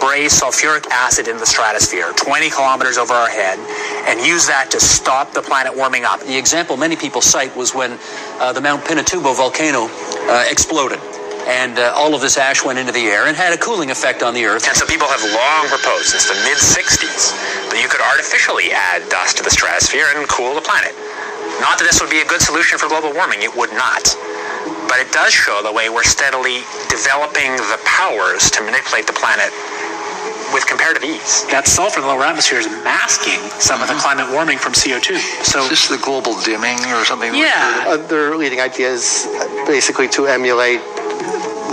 spray sulfuric acid in the stratosphere 20 kilometers over our head and use that to stop the planet warming up. The example many people cite was when the Mount Pinatubo volcano exploded. And all of this ash went into the air and had a cooling effect on the Earth. And so people have long proposed since the mid-60s that you could artificially add dust to the stratosphere and cool the planet. Not that this would be a good solution for global warming, it would not. But it does show the way we're steadily developing the powers to manipulate the planet with comparative ease. That sulfur in the lower atmosphere is masking some of the climate warming from CO2. So is this the global dimming or something? Yeah. Other leading ideas basically to emulate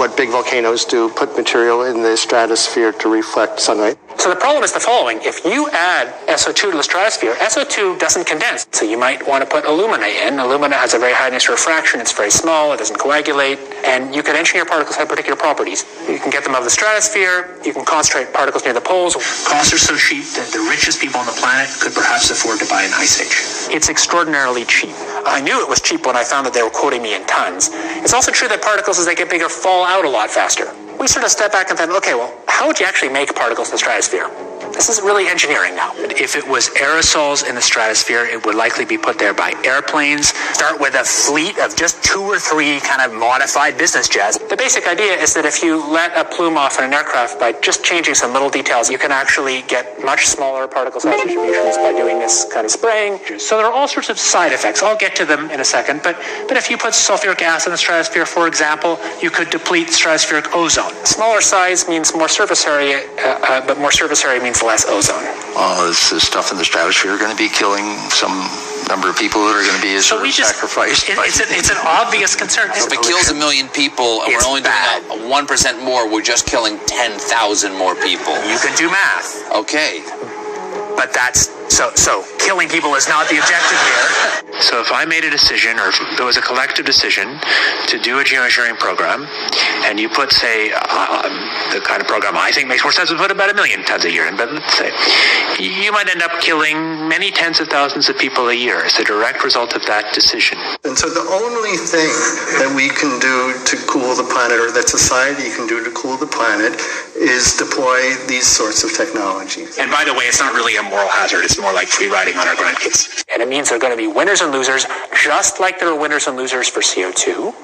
what big volcanoes do, put material in the stratosphere to reflect sunlight. So the problem is the following. If you add SO2 to the stratosphere, SO2 doesn't condense. So you might want to put alumina in. Alumina has a very high initial refraction. It's very small. It doesn't coagulate. And you can engineer particles that have particular properties. You can get them out of the stratosphere. You can concentrate particles near the poles. Costs are so cheap that the richest people on the planet could perhaps afford to buy an ice age. It's extraordinarily cheap. I knew it was cheap when I found that they were quoting me in tons. It's also true that particles, as they get bigger, fall out a lot faster. We sort of step back and think, okay, well, how would you actually make particles in the stratosphere? This is really engineering now. If it was aerosols in the stratosphere, it would likely be put there by airplanes. Start with a fleet of just 2 or 3 kind of modified business jets. The basic idea is that if you let a plume off in an aircraft by just changing some little details, you can actually get much smaller particle size distributions by doing this kind of spraying. So there are all sorts of side effects. I'll get to them in a second. But if you put sulfuric acid in the stratosphere, for example, you could deplete stratospheric ozone. Smaller size means more surface area, but more surface area means less ozone. Is this stuff in the stratosphere going to be killing some number of people that are going to be sacrificed? It's an obvious concern. So if it kills 1 million people and we're only doing 1% more, we're just killing 10,000 more people. You can do math. Okay. But that's so killing people is not the objective here. So if I made a decision, or if there was a collective decision to do a geoengineering program, and you put, say, the kind of program I think makes more sense, would put about 1 million tons a year in, but let's say you might end up killing many tens of thousands of people a year as a direct result of that decision. And so the only thing that we can do to cool the planet, or that society can do to cool the planet, is deploy these sorts of technologies. And by the way, it's not really a moral hazard. It's more like free riding on our grandkids. And it means there are going to be winners and losers, just like there are winners and losers for CO2,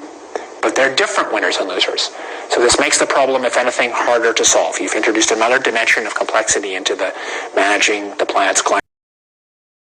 but they're different winners and losers. So this makes the problem, if anything, harder to solve. You've introduced another dimension of complexity into the managing the planet's climate.